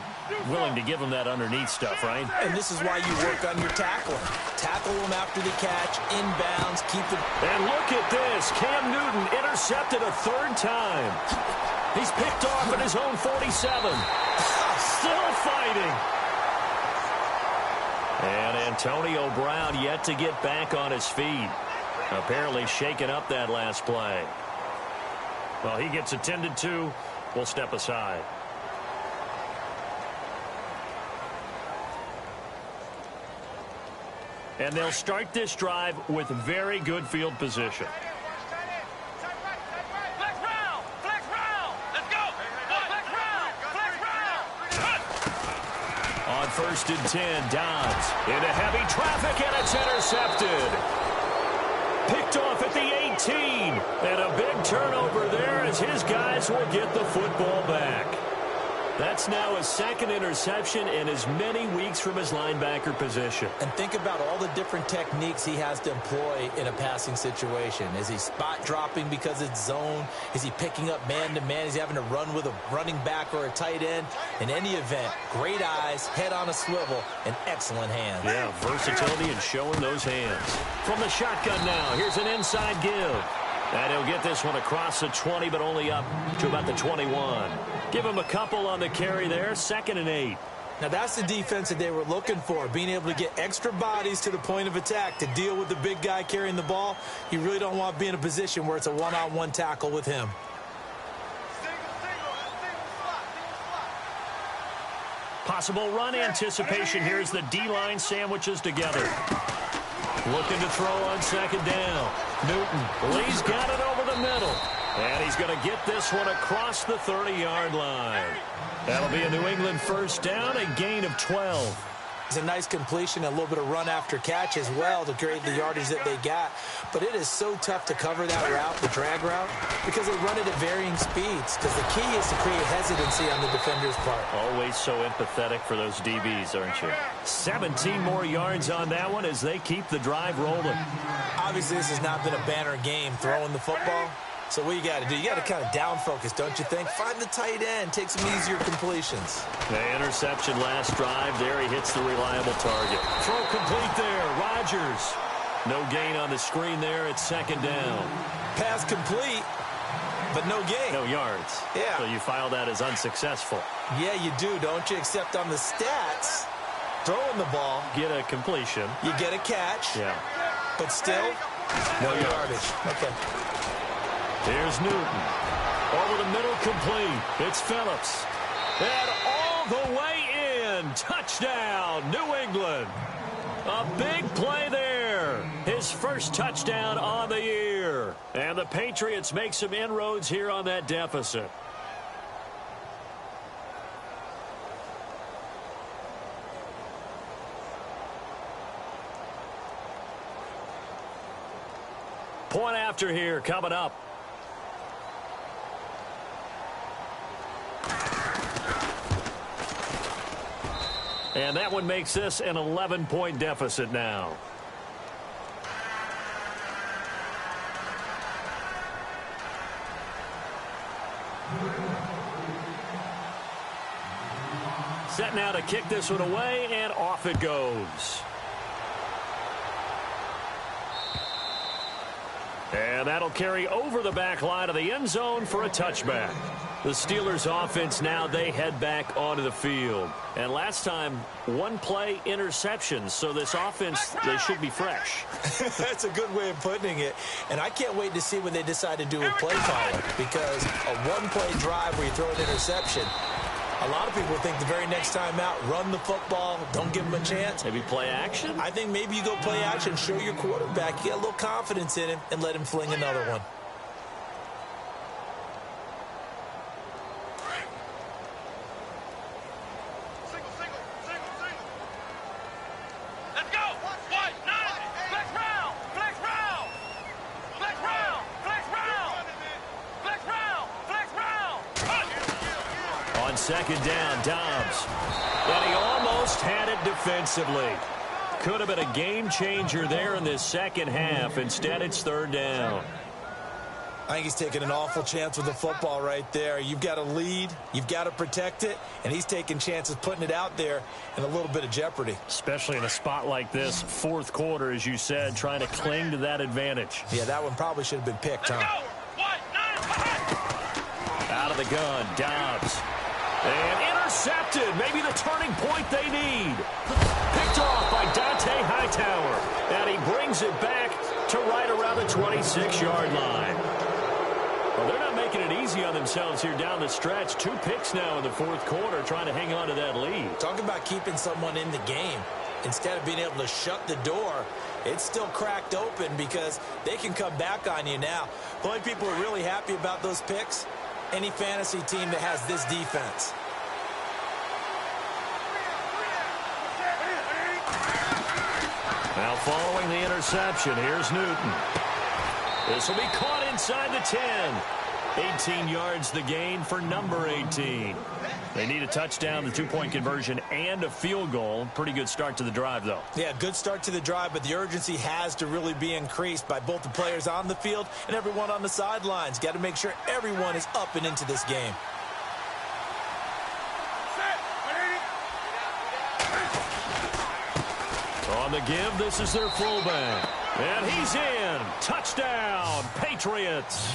Willing to give them that underneath stuff, right? And this is why you work on your tackling. Tackle them after the catch, inbounds, keep them. And look at this. Cam Newton intercepted a third time. He's picked off at his own 47. Still fighting. And Antonio Brown yet to get back on his feet. Apparently shaking up that last play. Well, he gets attended to. We'll step aside. And they'll start this drive with very good field position. Flex round! Flex round! Let's go! Flex round! Flex round! On 1st and 10, Dodds into heavy traffic, and it's intercepted. Picked off at the 18. And a big turnover there as his guys will get the football back. That's now his second interception in as many weeks from his linebacker position. And think about all the different techniques he has to employ in a passing situation. Is he spot dropping because it's zone? Is he picking up man-to-man? Is he having to run with a running back or a tight end? In any event, great eyes, head on a swivel, and excellent hands. Yeah, versatility and showing those hands. From the shotgun now, here's an inside give. And he'll get this one across the 20, but only up to about the 21. Give him a couple on the carry there, 2nd and 8. Now that's the defense that they were looking for, being able to get extra bodies to the point of attack to deal with the big guy carrying the ball. You really don't want to be in a position where it's a one-on-one tackle with him. Possible run anticipation here as the D-line sandwiches together. Looking to throw on 2nd down. Newton, Lee's got it over the middle. And he's going to get this one across the 30-yard line. That'll be a New England first down, a gain of 12. It's a nice completion, a little bit of run after catch as well to create the yardage that they got. But it is so tough to cover that route, the drag route, because they run it at varying speeds. Because the key is to create hesitancy on the defender's part. Always so empathetic for those DBs, aren't you? 17 more yards on that one as they keep the drive rolling. Obviously, this has not been a banner game throwing the football. So what you got to do, you got to kind of down focus, don't you think? Find the tight end, take some easier completions. The interception last drive. There he hits the reliable target. Throw complete there. Rodgers. No gain on the screen there. It's 2nd down. Pass complete, but no gain. No yards. Yeah. So you file that as unsuccessful. Yeah, you do, don't you? Except on the stats, throwing the ball. Get a completion. You get a catch. Yeah. But still, no yardage. Okay. Here's Newton. Over the middle, complete. It's Phillips. And all the way in. Touchdown, New England. A big play there. His first touchdown on the year. And the Patriots make some inroads here on that deficit. Point after here coming up. And that one makes this an 11-point deficit now. Set now to kick this one away, and off it goes. And that'll carry over the back line of the end zone for a touchback. The Steelers offense now, they head back onto the field. And last time, one play interceptions. So this offense, they should be fresh. That's a good way of putting it. And I can't wait to see when they decide to do a play caller. Because a one-play drive where you throw an interception, a lot of people think the very next time out, run the football, don't give them a chance. Maybe play action? I think maybe you go play action, show your quarterback, you get a little confidence in him, and let him fling another one. Second down, Dobbs. And he almost had it defensively. Could have been a game changer there in this second half. Instead, it's third down. I think he's taking an awful chance with the football right there. You've got to lead, you've got to protect it, and he's taking chances putting it out there in a little bit of jeopardy. Especially in a spot like this, fourth quarter, as you said, trying to cling to that advantage. Yeah, that one probably should have been picked, huh? Out of the gun, Dobbs. And intercepted. Maybe the turning point they need. Picked off by Dante Hightower. And he brings it back to right around the 26-yard line. Well, they're not making it easy on themselves here down the stretch. 2 picks now in the fourth quarter trying to hang on to that lead. Talk about keeping someone in the game. Instead of being able to shut the door, it's still cracked open because they can come back on you now. The only people who are really happy about those picks, any fantasy team that has this defense. Now following the interception, here's Newton. This will be caught inside the 10. 18 yards the gain for number 18. They need a touchdown, the 2-point conversion, and a field goal. Pretty good start to the drive, though. Yeah, good start to the drive, but the urgency has to really be increased by both the players on the field and everyone on the sidelines. Got to make sure everyone is up and into this game. On the give, this is their fullback. And he's in. Touchdown, Patriots.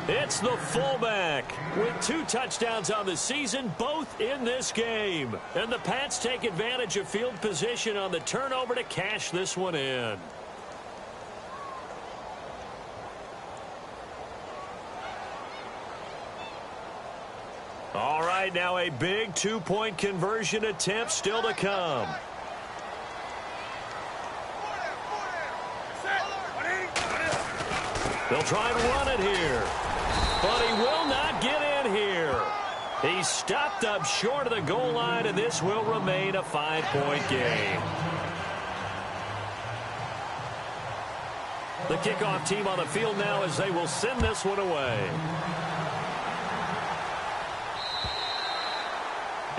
It's the fullback with 2 touchdowns on the season, both in this game. And the Pats take advantage of field position on the turnover to cash this one in. All right, now a big 2-point conversion attempt still to come. They'll try and run it here. But he will not get in here. He's stopped up short of the goal line, and this will remain a 5-point game. The kickoff team on the field now as they will send this one away.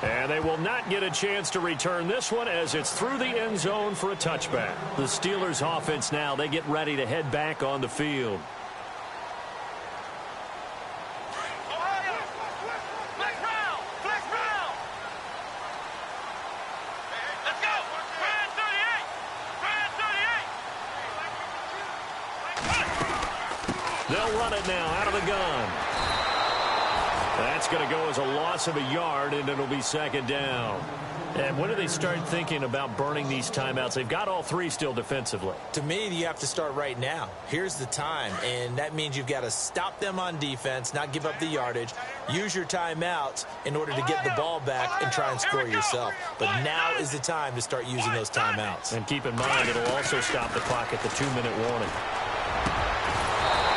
And they will not get a chance to return this one as it's through the end zone for a touchback. The Steelers offense now, they get ready to head back on the field. They'll run it now out of the gun. That's going to go as a loss of a yard, and it'll be second down. And when do they start thinking about burning these timeouts? They've got all 3 still defensively. To me, you have to start right now. Here's the time, and that means you've got to stop them on defense, not give up the yardage, use your timeouts in order to get the ball back and try and score yourself. But now is the time to start using those timeouts. And keep in mind, it'll also stop the clock at the 2-minute warning.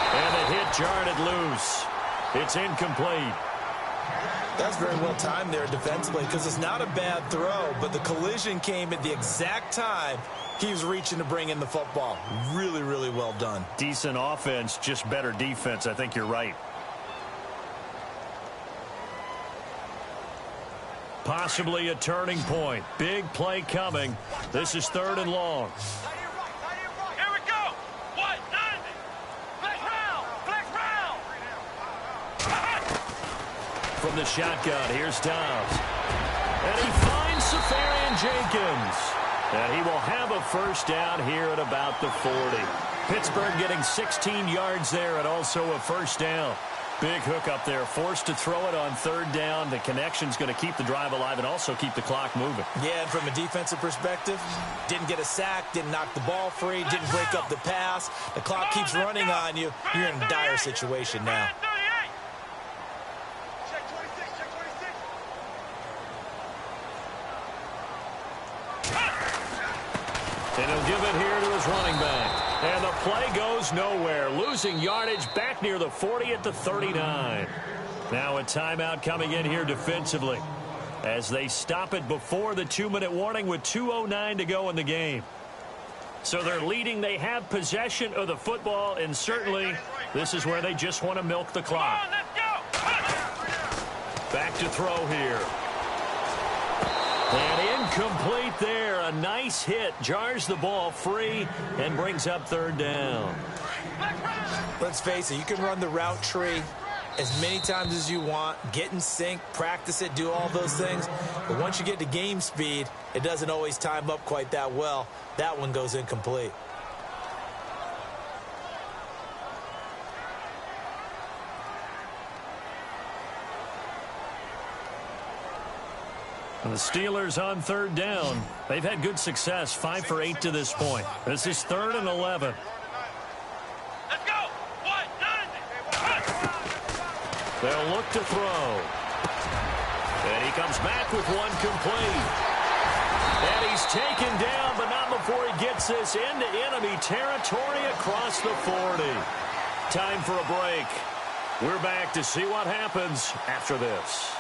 And the hit jarred it loose. It's incomplete. That's very well timed there defensively because it's not a bad throw, but the collision came at the exact time he was reaching to bring in the football. Really, really well done. Decent offense, just better defense. I think you're right. Possibly a turning point. Big play coming. This is 3rd and long. Here we go. 190. Flex round. From the shotgun, here's Dobbs. And he finds Safarian Jenkins. And he will have a first down here at about the 40. Pittsburgh getting 16 yards there and also a first down. Big hook up there, forced to throw it on third down. The connection's going to keep the drive alive and also keep the clock moving. Yeah, and from a defensive perspective, didn't get a sack, didn't knock the ball free, didn't break up the pass. The clock keeps running on you. You're in a dire situation now. And he'll give it here to his running back. And the play goes nowhere. Losing yardage back near the 40 at the 39. Now a timeout coming in here defensively as they stop it before the 2-minute warning with 2:09 to go in the game. So they're leading. They have possession of the football, and certainly this is where they just want to milk the clock. Back to throw here. And incomplete there. A nice hit. Jars the ball free and brings up third down. Let's face it, you can run the route tree as many times as you want, get in sync, practice it, do all those things. But once you get to game speed, it doesn't always time up quite that well. That one goes incomplete. The Steelers on third down. They've had good success, 5 for 8 to this point. This is 3rd and 11. Let's go. What? They'll look to throw. And he comes back with one complete. And he's taken down, but not before he gets this into enemy territory across the 40. Time for a break. We're back to see what happens after this.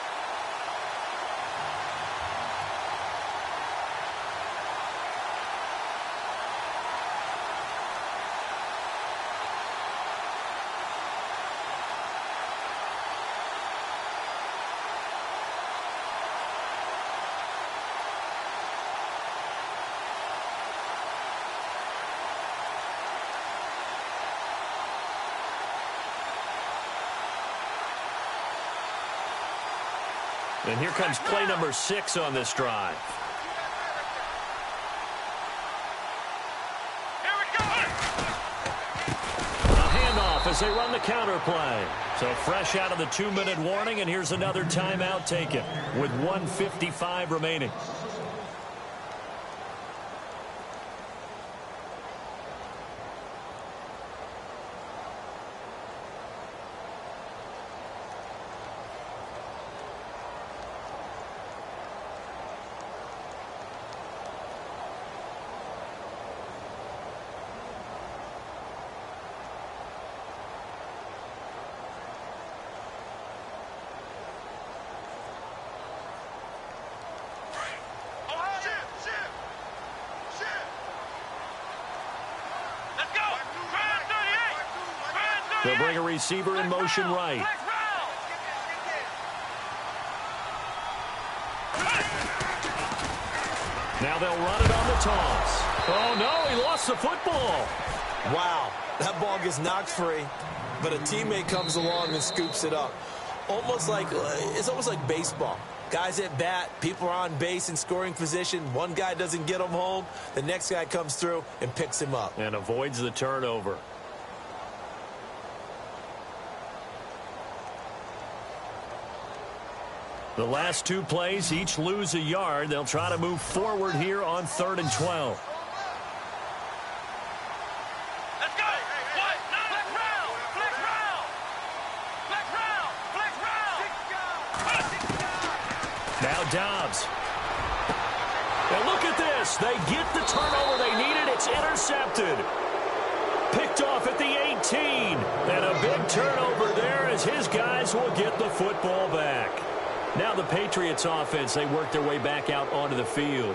And here comes play number 6 on this drive. Here we go. A handoff as they run the counter play. So fresh out of the 2-minute warning, and here's another timeout taken with 1:55 remaining. They'll bring a receiver in motion right. Now they'll run it on the toss. Oh, no, he lost the football. Wow, that ball gets knocked free, but a teammate comes along and scoops it up. It's almost like baseball. Guys at bat, people are on base in scoring position. One guy doesn't get him home. The next guy comes through and picks him up. And avoids the turnover. The last 2 plays each lose a yard. They'll try to move forward here on 3rd and 12. Let's go. What? Flex round. Flex round. Flex round. Flex round. Now Dobbs. And look at this. They get the turnover they needed. It's intercepted. Picked off at the 18. And a big turnover there as his guys will get the football back. Now the Patriots offense, they work their way back out onto the field.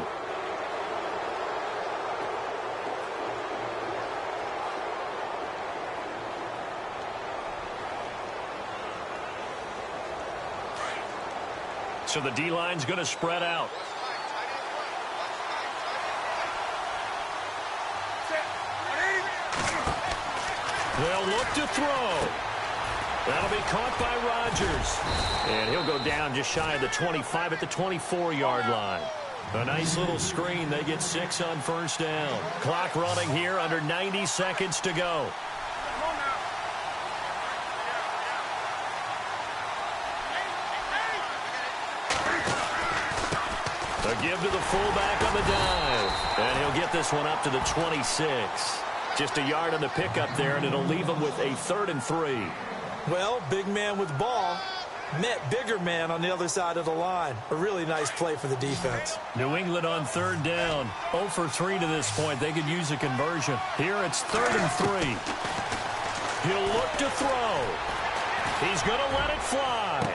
So the D-line's going to spread out. They'll look to throw. That'll be caught by Rodgers. And he'll go down just shy of the 25 at the 24-yard line. A nice little screen. They get 6 on first down. Clock running here under 90 seconds to go. A give to the fullback on the dive. And he'll get this one up to the 26. Just a yard on the pickup there, and it'll leave him with a 3rd and 3. Well, big man with ball met bigger man on the other side of the line. A really nice play for the defense. New England on 3rd down. 0 for 3 to this point. They could use a conversion. Here it's 3rd and 3. He'll look to throw. He's going to let it fly.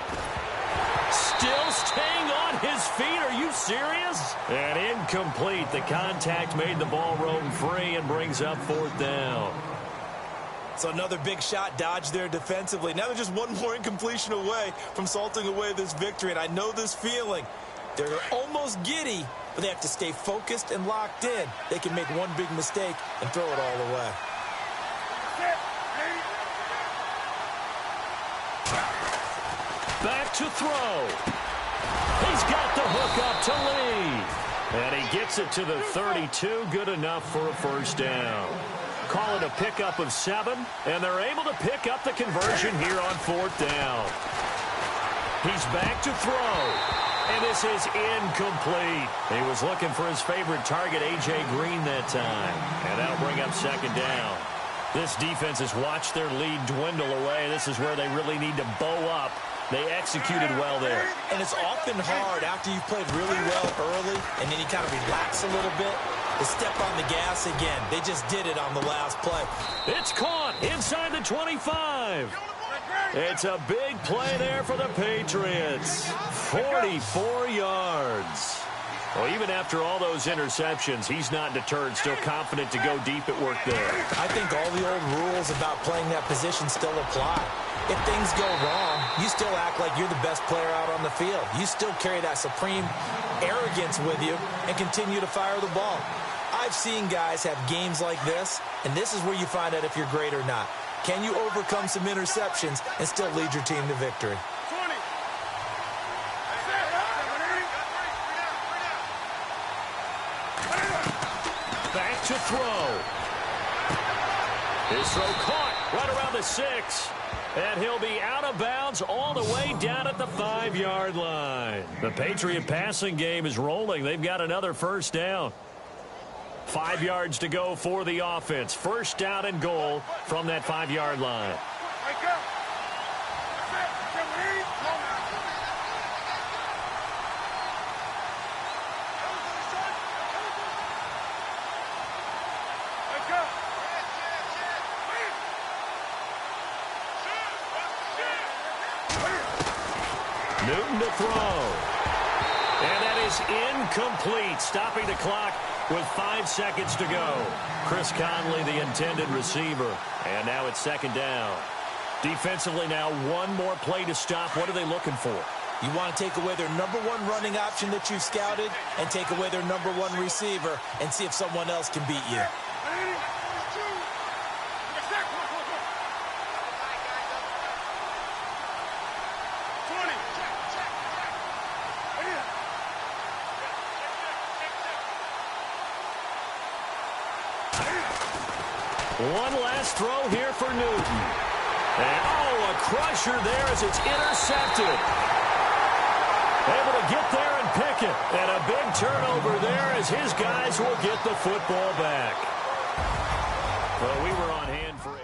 Still staying on his feet. Are you serious? And incomplete. The contact made the ball roam free and brings up 4th down. So another big shot dodged there defensively. Now they're just one more incompletion away from salting away this victory. And I know this feeling. They're almost giddy, but they have to stay focused and locked in. They can make one big mistake and throw it all away. Back to throw. He's got the hook up to Lee. And he gets it to the 32. Good enough for a 1st down. Call it a pickup of 7, and they're able to pick up the conversion here on 4th down. He's back to throw, and this is incomplete. He was looking for his favorite target, A.J. Green, that time, and that'll bring up 2nd down. This defense has watched their lead dwindle away. This is where they really need to bow up. They executed well there. And it's often hard after you've played really well early, and then you kind of relax a little bit, to step on the gas again. They just did it on the last play. It's caught inside the 25. It's a big play there for the Patriots. 44 yards. Well, even after all those interceptions, he's not deterred, still confident to go deep at work there. I think all the old rules about playing that position still apply. If things go wrong, you still act like you're the best player out on the field. You still carry that supreme arrogance with you and continue to fire the ball. I've seen guys have games like this, and this is where you find out if you're great or not. Can you overcome some interceptions and still lead your team to victory? Back to throw. His throw caught right around the 6. And he'll be out of bounds all the way down at the 5-yard line. The Patriot passing game is rolling. They've got another 1st down. 5 yards to go for the offense. 1st down and goal from that 5-yard line. Newton to throw. And that is incomplete, stopping the clock with 5 seconds to go. Chris Conley, the intended receiver. And now it's 2nd down. Defensively now, one more play to stop. What are they looking for? You want to take away their number 1 running option that you've scouted and take away their number 1 receiver and see if someone else can beat you. One last throw here for Newton. And, oh, a crusher there as it's intercepted. Able to get there and pick it. And a big turnover there as his guys will get the football back. Well, we were on hand for